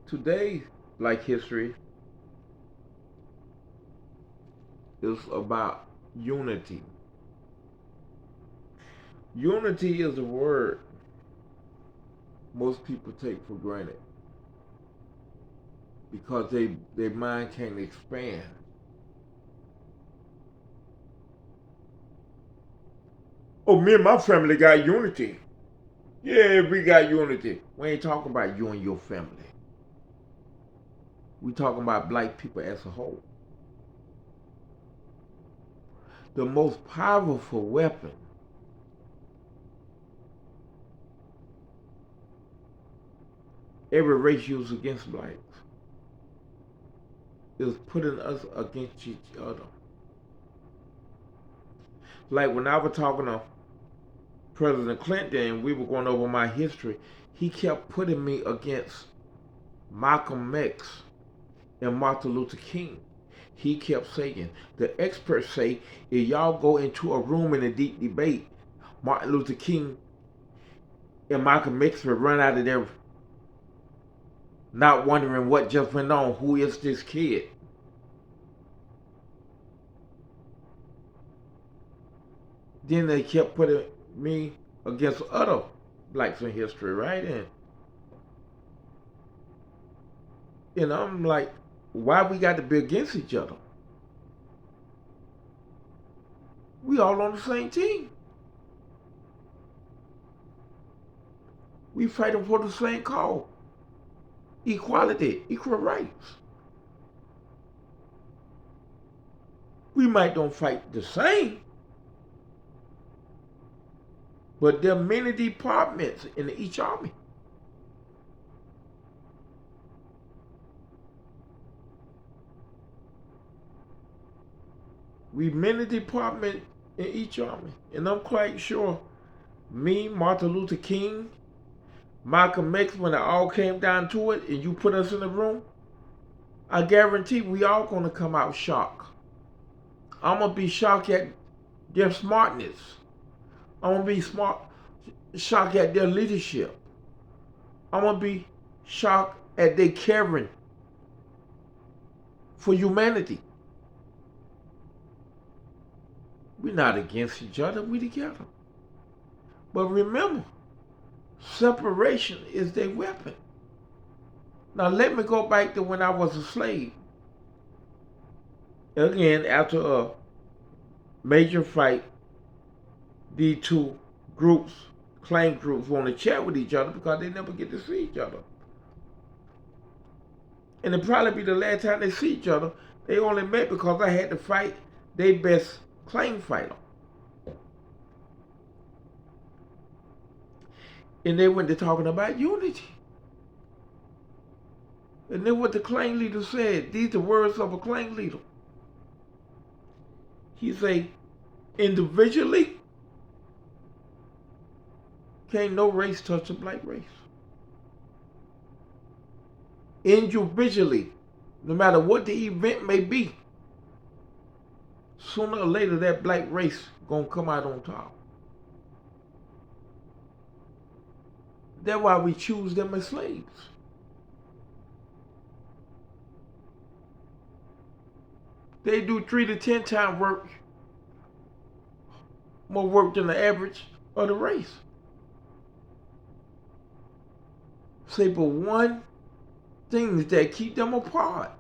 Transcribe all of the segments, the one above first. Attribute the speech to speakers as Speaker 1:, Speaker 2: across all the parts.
Speaker 1: Today, Black history is about unity. Unity is a word most people take for granted because their mind can't expand. Oh, me and my family got unity. Yeah, we got unity. We ain't talking about you and your family. We talking about black people as a whole. The most powerful weapon every race uses against blacks is putting us against each other. Like when I was talking to President Clinton and we were going over my history, he kept putting me against Malcolm X and Martin Luther King. He kept saying, the experts say if y'all go into a room in a deep debate, Martin Luther King and Malcolm X will run out of there not wondering what just went on. Who is this kid? Then they kept putting me against other blacks in history, right? And I'm like, why we got to be against each other? We all on the same team. We fighting for the same cause. Equality, equal rights. We might don't fight the same, but there are many departments in each army. We many departments in each army. And I'm quite sure me, Martin Luther King, Malcolm X, when it all came down to it and you put us in the room, I guarantee we all gonna come out shocked. I'm gonna be shocked at their smartness. I'm gonna be shocked at their leadership. I'm gonna be shocked at their caring for humanity. We're not against each other, we together. But remember, separation is their weapon. Now let me go back to when I was a slave. Again, after a major fight, these two groups, clan groups, want to chat with each other because they never get to see each other. And it'll probably be the last time they see each other. They only met because I had to fight their best clan fighter. And they went to talking about unity. And then what the clan leader said, these are words of a clan leader. He say, individually, can't no race touch a black race. Individually, no matter what the event may be, sooner or later that black race gonna come out on top. That's why we choose them as slaves. They do 3 to 10 times work, more work than the average of the race. Say, but one thing that keep them apart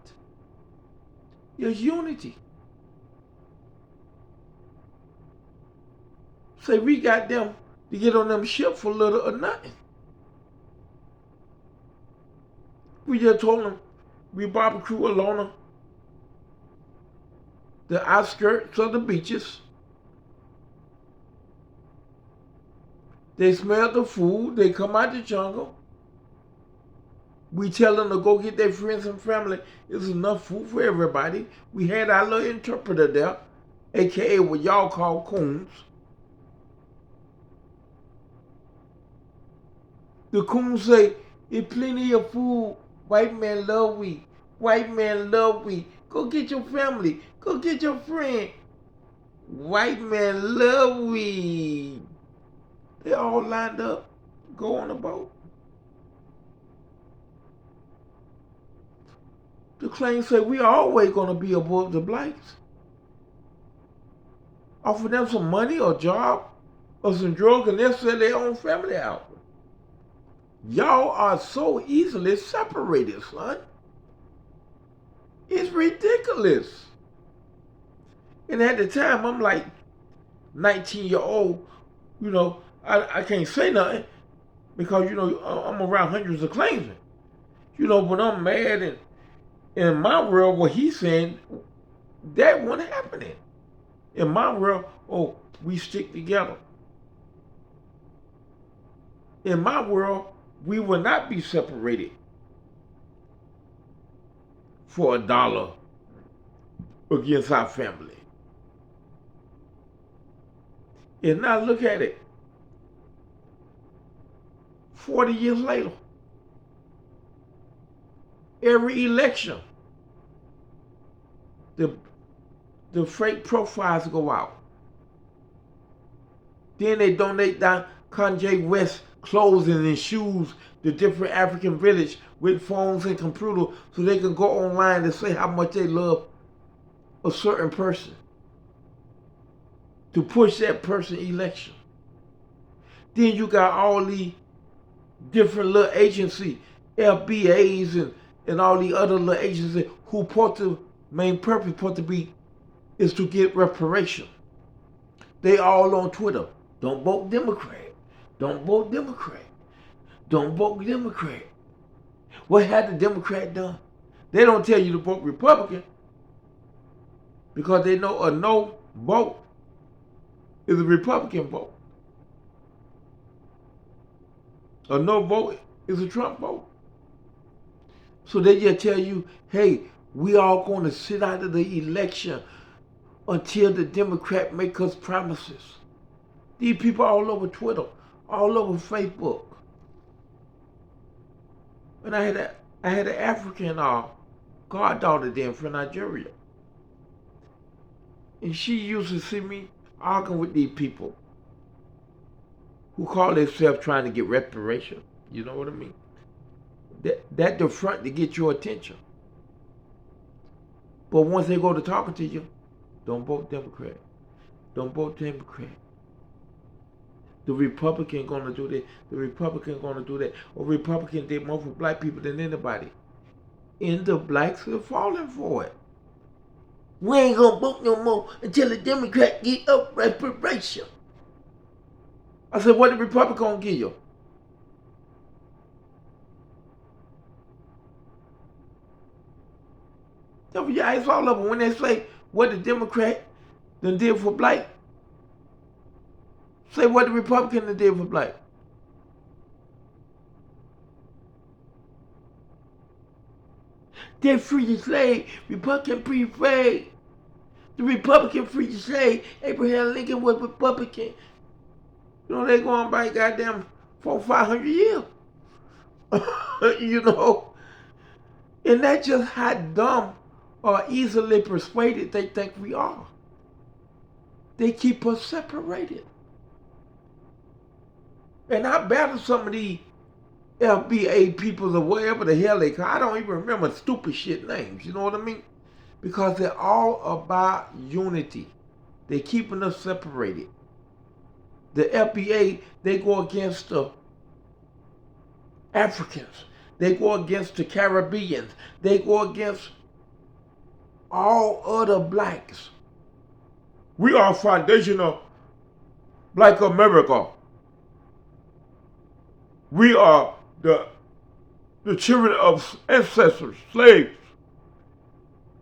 Speaker 1: is unity. Say, we got them to get on them ship for little or nothing. We just told them we barbecue along the outskirts of the beaches. They smell the food. They come out the jungle. We tell them to go get their friends and family. There's enough food for everybody. We had our little interpreter there, aka what y'all call coons. The coons say, "It's plenty of food. White man love we. White man love we. Go get your family. Go get your friend. White man love we." They all lined up, go on the boat. The claim say we always going to be above the blacks. Offer them some money or job or some drugs and they'll sell their own family out. Y'all are so easily separated, son. It's ridiculous. And at the time, I'm like 19-year-old, you know, I can't say nothing because, you know, I'm around hundreds of claimants. You know, but I'm mad and in my world, what he's saying, that wasn't happening. In my world, oh, we stick together. In my world, we will not be separated for $1 against our family. And now look at it. 40 years later, every election, the fake profiles go out. Then they donate down Kanye West clothing and shoes to different African village with phones and computers so they can go online and say how much they love a certain person to push that person election. Then you got all these different little agencies, FBAs and all the other little agencies who put the main purpose put to be is to get reparation. They all on Twitter. Don't vote Democrat. Don't vote Democrat. Don't vote Democrat. What had the Democrat done? They don't tell you to vote Republican because they know a no vote is a Republican vote. A no vote is a Trump vote. So they just tell you, hey, we all going to sit out of the election until the Democrat make us promises. These people all over Twitter, all over Facebook. And I had an African goddaughter then from Nigeria. And she used to see me arguing with these people who call themselves trying to get reparation. You know what I mean? That the front to get your attention. But once they go to talking to you, don't vote Democrat. Don't vote Democrat. The Republican gonna do this. The Republican gonna do that. Or Republican did more for black people than anybody. And the blacks are falling for it. We ain't gonna vote no more until the Democrat get up reparation. I said, what the Republican gonna give you? Yeah, it's all over. When they say what the Democrat done did for black, say what the Republican done did for black. They free the slave. Republican free slave. The Republican free the slave. Abraham Lincoln was Republican. You know, they going back goddamn 400-500 years. You know? And that's just how dumb or easily persuaded they think we are. They keep us separated. And I battle some of these FBA people or whatever the hell they call. I don't even remember stupid shit names. You know what I mean? Because they're all about unity. They're keeping us separated. The FBA, they go against the Africans. They go against the Caribbeans. They go against all other blacks. We are foundational Black America. We are the children of ancestors, slaves.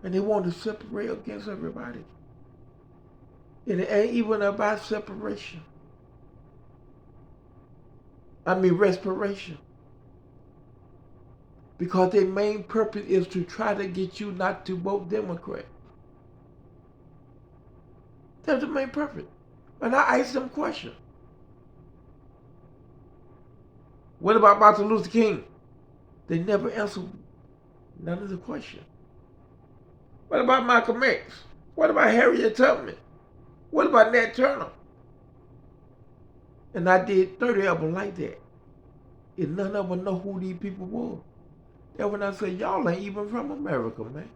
Speaker 1: And they want to separate against everybody. And it ain't even about separation. I mean respiration. Because their main purpose is to try to get you not to vote Democrat. That's the main purpose. And I asked them questions. What about Martin Luther King? They never answered none of the questions. What about Malcolm X? What about Harriet Tubman? What about Nat Turner? And I did 30 of them like that. And none of them know who these people were. That's when I say, y'all ain't even from America, man.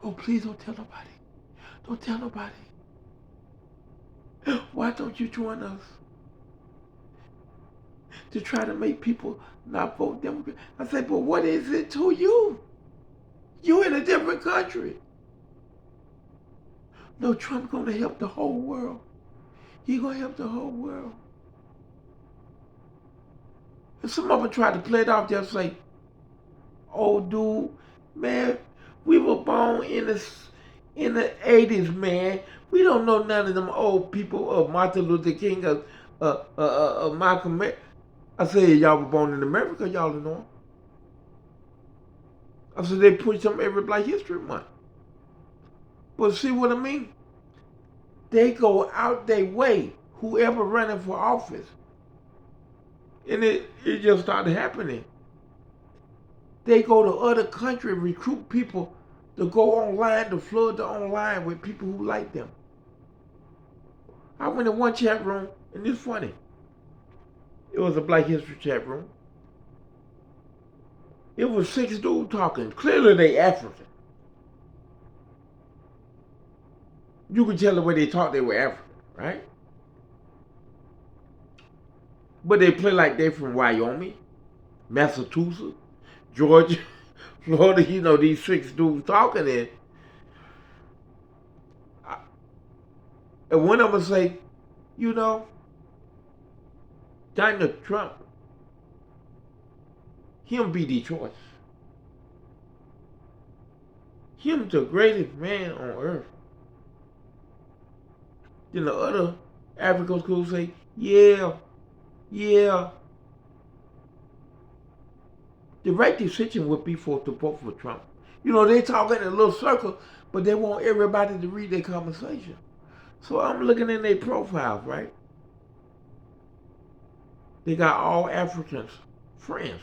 Speaker 1: Oh, please don't tell nobody. Don't tell nobody. Why don't you join us to try to make people not vote Democrat? I say, but what is it to you? You in a different country. No, Trump gonna help the whole world. He gonna help the whole world. And some of them try to play it off just like, oh, dude, man, we were born in the 80s, man. We don't know none of them old people of Martin Luther King or Malcolm X. I said, y'all were born in America, y'all know. I said, they push them every Black History Month. But see what I mean? They go out their way, whoever running for office. And it just started happening. They go to other countries, recruit people to go online, to flood the online with people who like them. I went in one chat room, and it's funny. It was a Black History chat room. It was 6 dudes talking. Clearly they African. You could tell the way they talk they were African, right? But they play like they from Wyoming, Massachusetts, Georgia, Florida. You know, these 6 dudes talking in. And one of them say, you know, Donald Trump, him be the choice. Him the greatest man on earth. Then the other Africans could say, yeah. The right decision would be to vote for Trump. You know, they talk in a little circle, but they want everybody to read their conversation. So I'm looking in their profiles, right? They got all Africans friends.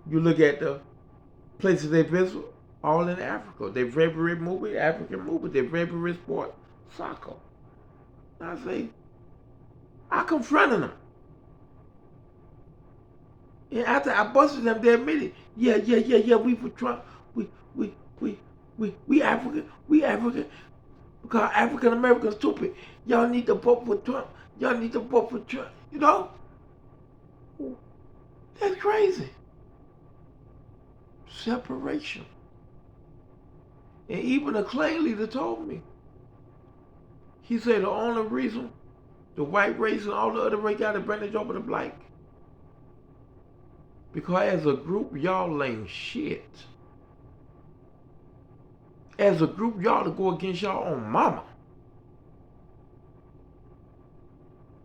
Speaker 1: You look at the places they visit, all in Africa. Their favorite movie, African movie. Their favorite sport, soccer. I say, I confronted them. And after I busted them, they admitted, yeah, we for Trump. We African. Because African Americans stupid. Y'all need to vote for Trump. Y'all need to vote for Trump. You know? That's crazy. Separation. And even a Klan leader told me. He said the only reason the white race and all the other race got advantage over the black, because as a group, y'all ain't shit. As a group, y'all to go against y'all own mama.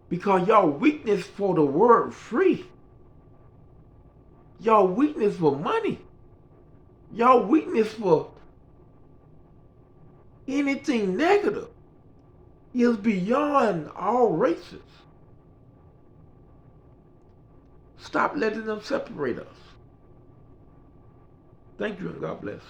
Speaker 1: Because y'all weakness for the word free. Y'all weakness for money. Y'all weakness for anything negative is beyond all races. Stop letting them separate us. Thank you and God bless.